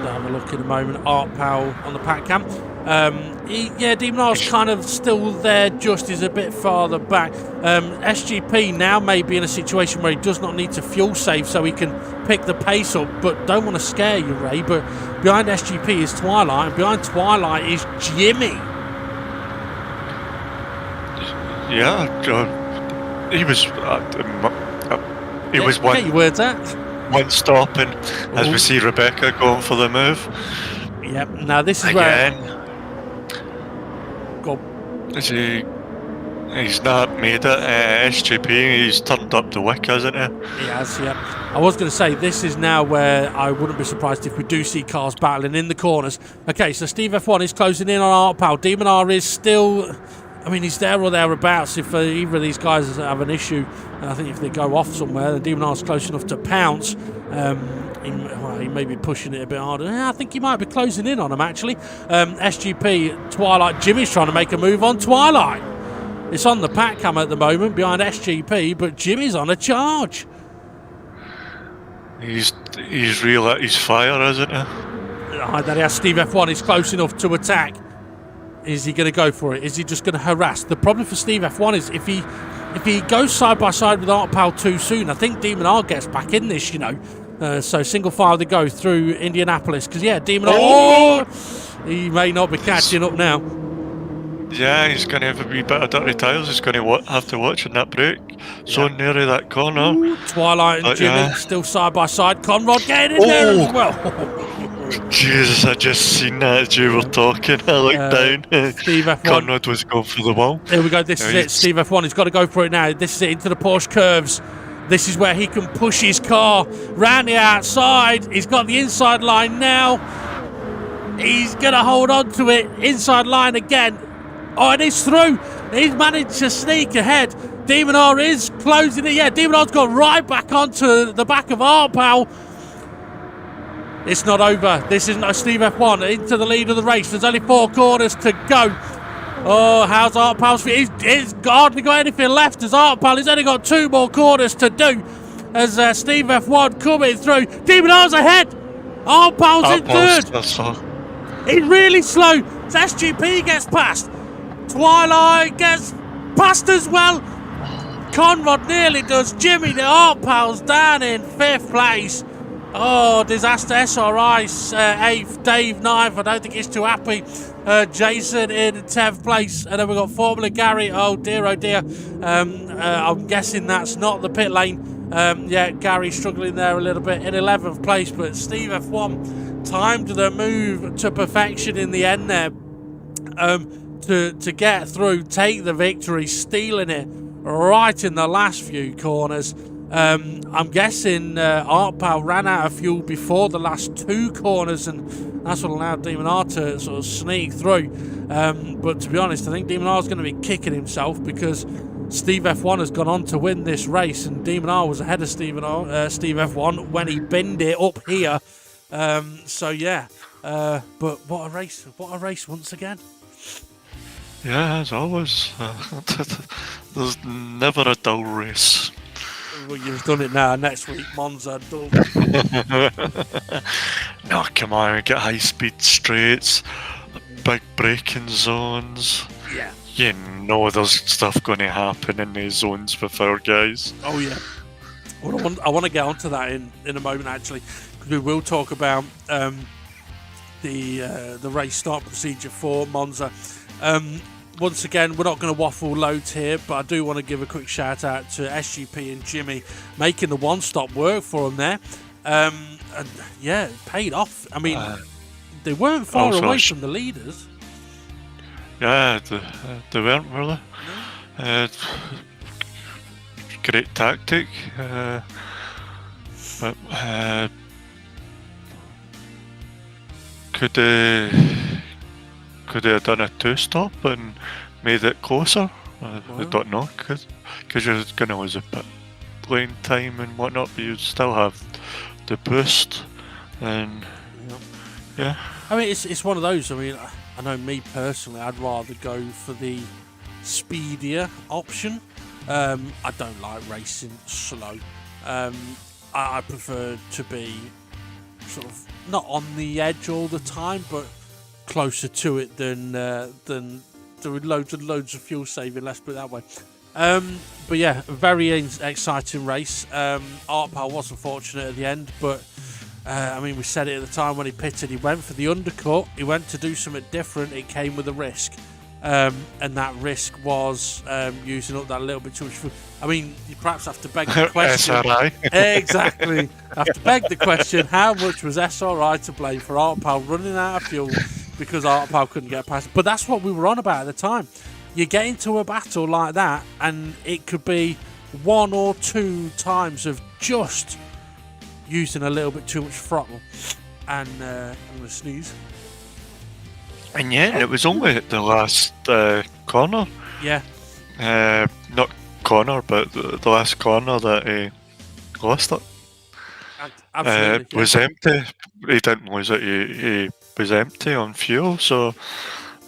I'll have a look in a moment. Art Pal on the pack cam. Demon R's kind of still there, just is a bit farther back. SGP now may be in a situation where he does not need to fuel save, so he can pick the pace up, but don't want to scare you, Ray. But behind SGP is Twilight, and behind Twilight is Jimmy. Yeah, he was. He was one. Get your words out. One stopping as we see Rebecca going for the move. Yep. Now this is again. Go. He's not made it. SGP. He's turned up the wick, hasn't he? He has. Yep. I was going to say this is now where I wouldn't be surprised if we do see cars battling in the corners. Okay, so Steve F1 is closing in on Art Pal. Demon R is still. I mean, he's there or thereabouts. If either of these guys have an issue, I think if they go off somewhere, then Demon R's close enough to pounce. He may be pushing it a bit harder. I think he might be closing in on him, actually. SGP, Twilight, Jimmy's trying to make a move on Twilight. It's on the pack cam at the moment behind SGP, but Jimmy's on a charge. He's real at his fire, isn't he? There he has Steve F1. He's close enough to attack. Is he going to go for it? Is he just going to harass? The problem for Steve F1 is if he goes side by side with Art Pal too soon, I think Demon R gets back in this, So single file to go through Indianapolis. Because, Demon R, he may not be catching up now. Yeah, he's going to have a wee bit of dirty tyres. He's going to have to watch in that break. So near that corner. Ooh, Twilight and Jimmy still side by side. Conrad getting in there as well. Jesus, I just seen that as you were talking. I looked down. Steve F1. Conrad was going for the wall. Here we go. This is it. Steve F1 has got to go for it now. This is it into the Porsche curves. This is where he can push his car round the outside. He's got the inside line now. He's going to hold on to it. Inside line again. Oh, and he's through. He's managed to sneak ahead. Demon R is closing it. Yeah, Demon R's got right back onto the back of Art Pal. It's not over. This isn't Steve F1 into the lead of the race. There's only 4 corners to go. Oh, how's Art Pal's feet? He's hardly got anything left as Art Pal. He's only got 2 more corners to do as Steve F1 coming through. Demon R's ahead. Art Pal's in third. He's really slow. As SGP gets past. Twilight gets past as well. Conrad nearly does. Jimmy, the Art Pal's down in 5th place. Oh, disaster. SRI 8th, Dave 9th. I don't think he's too happy. Jason in 10th place. And then we've got Formula Gary. Oh dear, oh dear. I'm guessing that's not the pit lane. Gary struggling there a little bit in 11th place. But Steve F1 timed the move to perfection in the end there. To get through, take the victory, stealing it right in the last few corners. I'm guessing Art Pal ran out of fuel before the last 2 corners, and that's what allowed Demon R to sort of sneak through. But to be honest, I think Demon R is going to be kicking himself because Steve F1 has gone on to win this race, and Demon R was ahead of Steve F1 when he binned it up here. But what a race once again. Yeah, as always. There's never a dull race. Well, you've done it now. Next week, Monza, dull. No, come on, we get high-speed straights, big braking zones. Yeah. You know there's stuff going to happen in these zones with our guys. Oh, yeah. Well, I want to get onto that in a moment, actually, because we will talk about the race start procedure for Monza. Once again, we're not going to waffle loads here, but I do want to give a quick shout out to SGP and Jimmy making the one-stop work for them there. And yeah, it paid off. I mean, they weren't far away from the leaders. Yeah, they weren't, were they? Great tactic. But could they have done a two-stop and made it closer? I don't know, because you're going to lose a bit lane time and whatnot, but you still have the boost. And yeah, I mean, it's one of those. I mean, I know me personally, I'd rather go for the speedier option. I don't like racing slow. I prefer to be sort of not on the edge all the time, but closer to it than doing loads of fuel saving. Let's put it that way. But yeah, a very exciting race. Artpal was unfortunate at the end, but I mean, we said it at the time when he pitted. He went for the undercut. He went to do something different. It came with a risk. And that risk was using up that little bit too much food. I mean, you perhaps have to beg the question. SRI. Exactly. Have to beg the question, how much was SRI to blame for Artpal running out of fuel because Artpal couldn't get past? But that's what we were on about at the time. You get into a battle like that, and it could be 1 or 2 times of just using a little bit too much throttle. And I'm going to sneeze. And yeah, it was only at the last corner. Yeah. Not corner, but the last corner that he lost it. Absolutely. It was empty. He didn't lose it. He was empty on fuel, so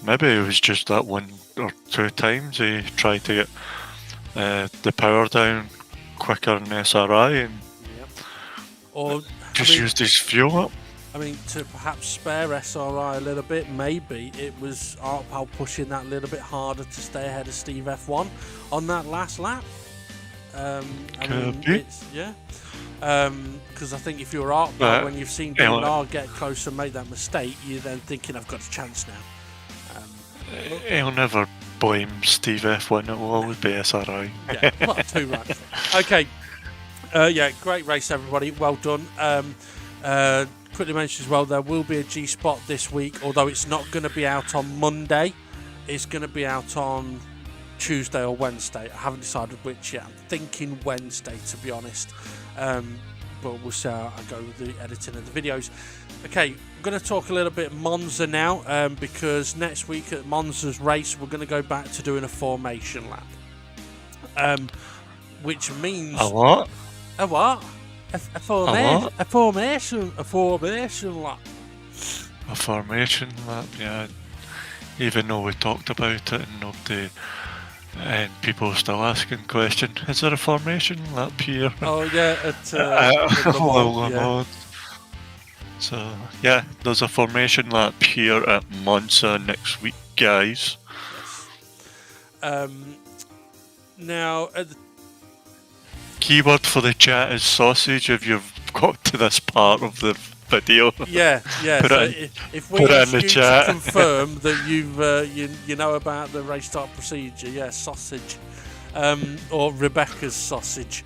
maybe it was just that 1 or 2 times he tried to get the power down quicker than SRI and or used his fuel up. I mean, to perhaps spare SRI a little bit, maybe it was Artpal pushing that little bit harder to stay ahead of Steve F1 on that last lap. Because I think if you're Artpal, when you've seen Bernard get close and make that mistake, you're then thinking, I've got a chance now. He'll never blame Steve F1, it will always be SRI. Yeah, well, too right. Okay, yeah, great race, everybody. Well done. Quickly mention as well, there will be a G-Spot this week, although it's not going to be out on Monday. It's going to be out on Tuesday or Wednesday. I haven't decided which yet. I'm thinking Wednesday, to be honest. But we'll see how I go with the editing of the videos. Okay, I'm going to talk a little bit Monza now, because next week at Monza's race, we're going to go back to doing a formation lap. Which means... A what? A what? A formation lap. A formation lap, yeah. Even though we talked about it and nobody, and people are still asking questions, is there a formation lap here? Oh yeah, at Le Mans. So yeah, there's a formation lap here at Monza next week, guys. Yes. Now at the keyword for the chat is sausage if you've got to this part of the video. Yeah. If we ask you to confirm that you know about the race start procedure, yeah, sausage, or Rebecca's sausage.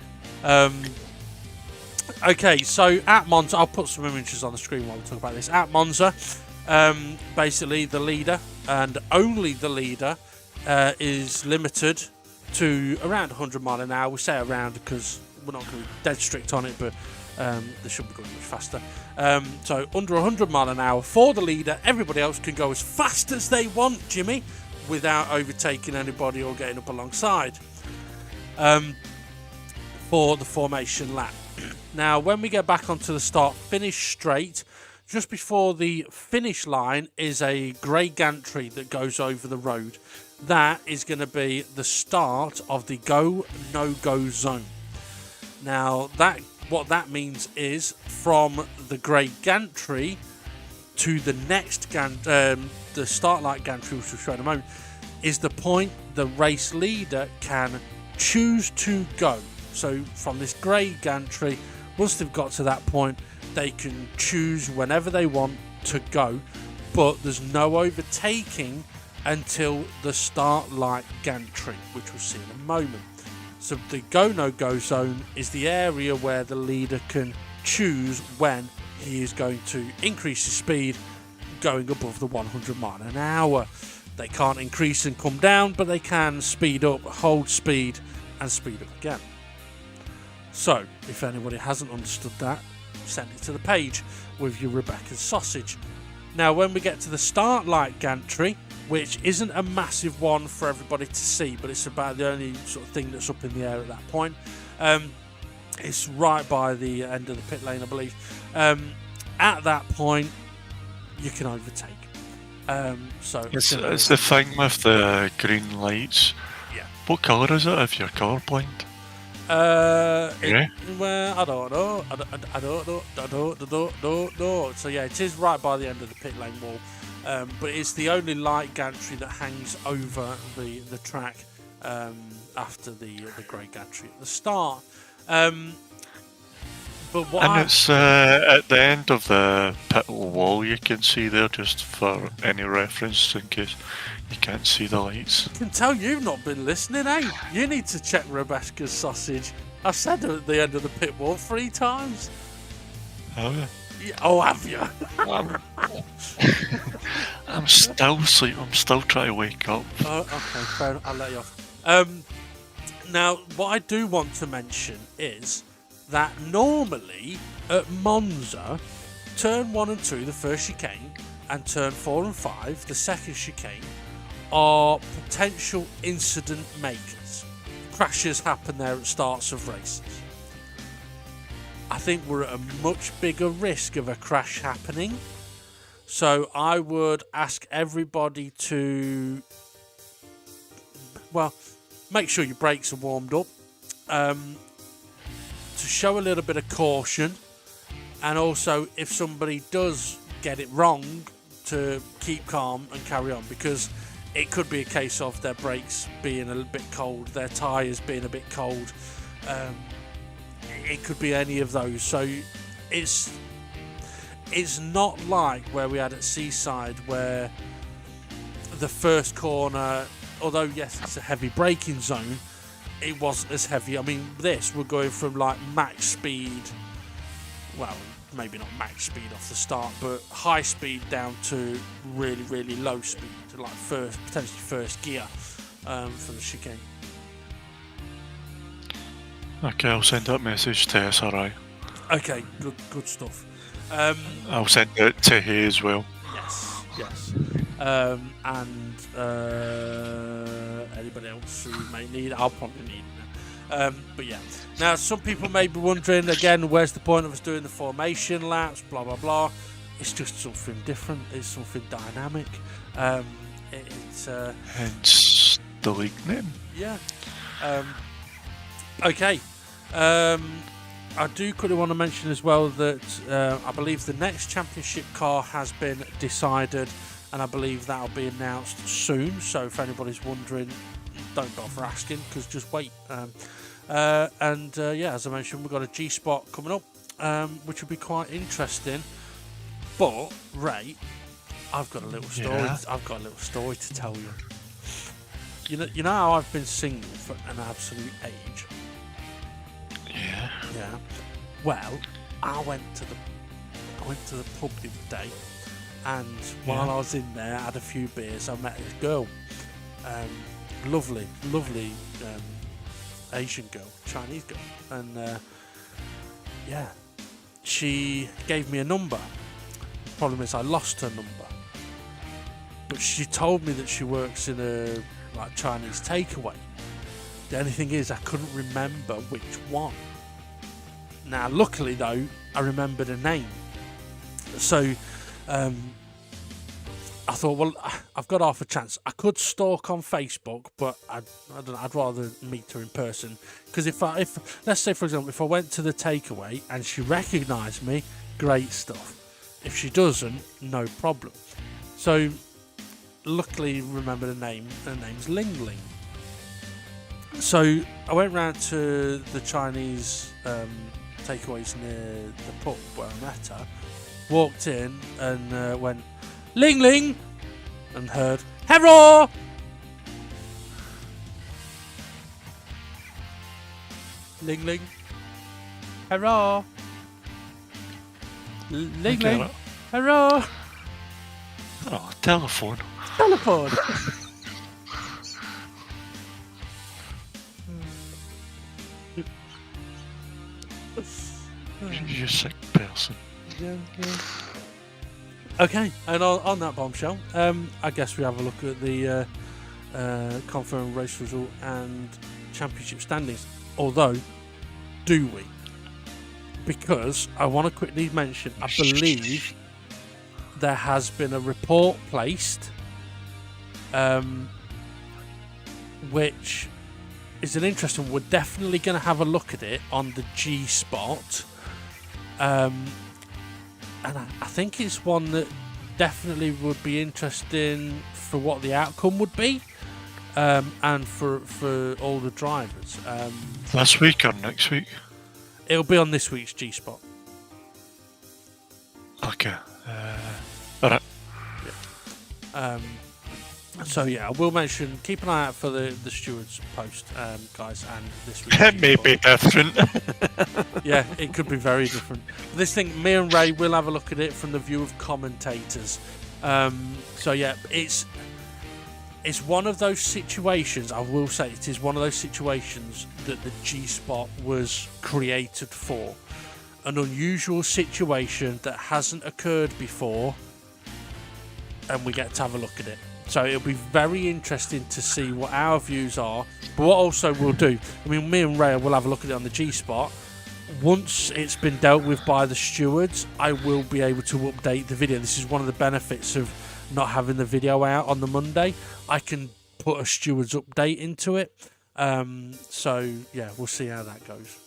Okay, so at Monza, I'll put some images on the screen while we talk about this. At Monza, basically the leader and only the leader is limited to around 100 mile an hour. We say around because we're not going to be dead strict on it, but they should be going much faster. So under 100 mile an hour for the leader. Everybody else can go as fast as they want, Jimmy, without overtaking anybody or getting up alongside for the formation lap. Now, when we get back onto the start finish straight, just before the finish line is a grey gantry that goes over the road. That is going to be the start of the go, no-go zone. Now, what that means is from the grey gantry to the next the start light gantry, which we'll show in a moment, is the point the race leader can choose to go. So from this grey gantry, once they've got to that point, they can choose whenever they want to go. but there's no overtaking until the start light gantry, which we'll see in a moment. So the go no go zone is the area where the leader can choose when he is going to increase his speed going above the 100 mile an hour. They can't increase and come down, but they can speed up, hold speed, and speed up again. So, if anybody hasn't understood that, send it to the page with your Rebecca's sausage. Now, when we get to the start light gantry, which isn't a massive one for everybody to see, but it's about the only sort of thing that's up in the air at that point. It's right by the end of the pit lane, I believe. At that point, you can overtake. So it's the thing with the green lights. Yeah. What colour is it if you're colourblind? Well, I don't know. I don't know. So yeah, it is right by the end of the pit lane wall. But it's the only light gantry that hangs over the track after the grey gantry at the start. It's at the end of the pit wall, you can see there, just for any reference in case you can't see the lights. I can tell you've not been listening, eh? You need to check Rebecca's sausage. I've said it at the end of the pit wall 3 times. Oh yeah. Oh, have you? I'm still asleep. I'm still trying to wake up. Oh, okay, fair enough. I'll let you off. Now, what I do want to mention is that normally at Monza, turn 1 and 2, the first chicane, and turn 4 and 5, the second chicane, are potential incident makers. Crashes happen there at starts of races. I think we're at a much bigger risk of a crash happening. So I would ask everybody to, well, make sure your brakes are warmed up, to show a little bit of caution, and also if somebody does get it wrong, to keep calm and carry on, because it could be a case of their brakes being a little bit cold, their tyres being a bit cold. It could be any of those. So it's not like where we had at Seaside, where the first corner, although yes, it's a heavy braking zone, it wasn't as heavy. I mean, we're going from like max speed, well, maybe not max speed off the start, but high speed down to really, really low speed, to like potentially first gear for the chicane. Okay, I'll send that message to SRI. Okay, good stuff. I'll send it to he as well. Yes. And anybody else who may need it, I'll probably need it. But yeah. Now, some people may be wondering, again, where's the point of us doing the formation laps, blah, blah, blah. It's just something different. It's something dynamic. Hence the league name. Yeah. Okay. I do quickly want to mention as well that I believe the next championship car has been decided, and I believe that'll be announced soon. So if anybody's wondering, don't bother asking, because just wait. Yeah, as I mentioned, we've got a G-Spot coming up, which will be quite interesting. But Ray, I've got a little story. Yeah. I've got a little story to tell you. You know how I've been single for an absolute age. Yeah. Yeah. Well, I went to the pub the other day, and while I was in there, I had a few beers. I met this girl, lovely Asian girl, Chinese girl, and she gave me a number. The problem is I lost her number, but she told me that she works in a Chinese takeaway. The only thing is I couldn't remember which one. Now, luckily though, I remembered her name. So I thought, well, I've got half a chance. I could stalk on Facebook, but I don't know, I'd rather meet her in person. Because if let's say, for example, if I went to the takeaway and she recognised me, great stuff. If she doesn't, no problem. So luckily remember the name. Her name's Ling Ling. So I went round to the Chinese takeaways near the pub where I met her, walked in and went, Ling Ling, and heard Hero. Ling Ling, Hero. Ling Ling, Hero. Oh, telephone. Telephone. You're a sick person. Yeah. Okay, and on that bombshell, I guess we have a look at the confirmed race result and championship standings. Although, do we? Because I want to quickly mention, I believe there has been a report placed, which is an interesting one. We're definitely going to have a look at it on the G Spot. And I think it's one that definitely would be interesting for what the outcome would be, and for all the drivers. This week or next week? It'll be on this week's G Spot. Okay. Alright. Yeah. So yeah, I will mention, keep an eye out for the stewards post, guys, and this week's It may be different. Yeah, it could be very different. This thing, me and Ray will have a look at it from the view of commentators. So yeah, it's one of those situations, I will say, it is one of those situations that the G-Spot was created for. An unusual situation that hasn't occurred before, and we get to have a look at it. So it'll be very interesting to see what our views are. But what also we'll do, I mean, me and Ray will have a look at it on the G-Spot. Once it's been dealt with by the stewards, I will be able to update the video. This is one of the benefits of not having the video out on the Monday. I can put a stewards update into it. So, yeah, we'll see how that goes.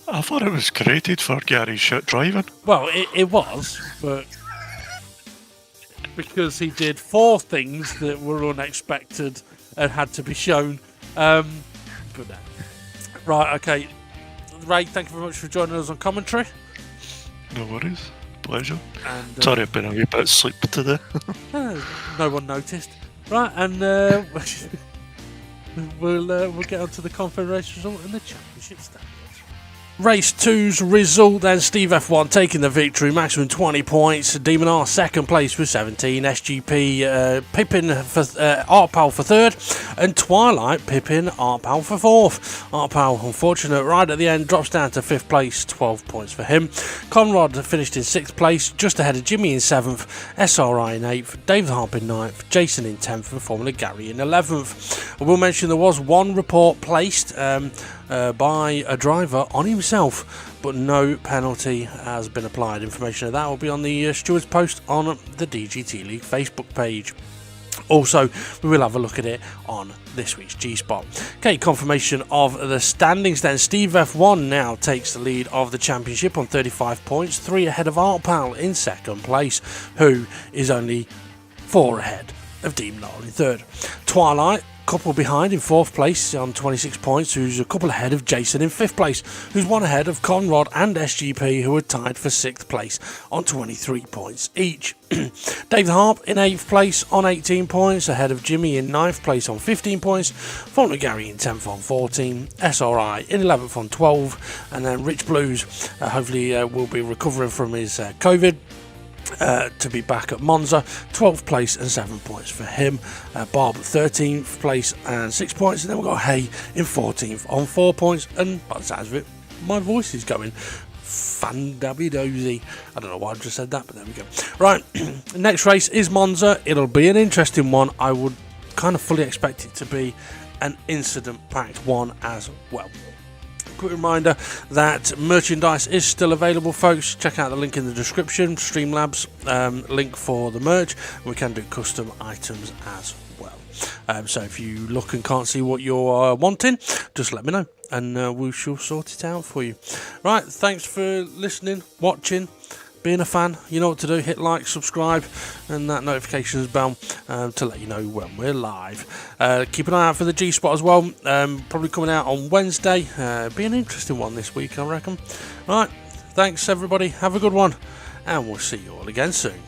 I thought it was created for Gary's shit driving. Well, it was, but because he did 4 things that were unexpected and had to be shown. But no. Right, okay. Ray, thank you very much for joining us on commentary. No worries. Pleasure. And, sorry I've been a wee bit asleep today. No one noticed. Right, and we'll get on to the Confederation result and the championship standings. Race 2's result, then Steve F1 taking the victory, maximum 20 points. Demon R second place with 17. SGP Pippin for Artpal for third, and Twilight Pippin Artpal for fourth. Artpal, unfortunate right at the end, drops down to 5th place, 12 points for him. Conrad finished in 6th place, just ahead of Jimmy in 7th, SRI in 8th, David Harp in 9th, Jason in 10th, and Formula Gary in 11th. I will mention there was one report placed by a driver on himself, but no penalty has been applied. Information of that will be on the stewards post on the DGT League Facebook page. Also, we will have a look at it on this week's G-Spot. Okay, confirmation of the standings then. Steve F1 now takes the lead of the championship on 35 points, 3 ahead of Artpal in second place, who is only 4 ahead of Demon R in third. Twilight, couple behind in 4th place on 26 points, who's a couple ahead of Jason in 5th place, who's 1 ahead of Conrad and SGP, who are tied for 6th place on 23 points each. David Harp in 8th place on 18 points, ahead of Jimmy in 9th place on 15 points, Formula Gary in 10th on 14, SRI in 11th on 12, and then Rich Blues hopefully will be recovering from his COVID. To be back at Monza, 12th place and 7 points for him. Barb 13th place and 6 points, and then we've got Hay in 14th on 4 points. And by the sounds of it, my voice is going fan-dabby-dozy. I don't know why I just said that, but there we go. Right, next race is Monza. It'll be an interesting one. I would kind of fully expect it to be an incident-packed one as well. Quick reminder that merchandise is still available, folks. Check out the link in the description, Streamlabs link for the merch. We can do custom items as well. So if you look and can't see what you're wanting, just let me know and we shall sort it out for you. Right, thanks for listening, watching, being a fan. You know what to do. Hit like, subscribe, and that notifications bell to let you know when we're live. Keep an eye out for the G-Spot as well. Probably coming out on Wednesday. Be an interesting one this week, I reckon. Right, thanks everybody. Have a good one, and we'll see you all again soon.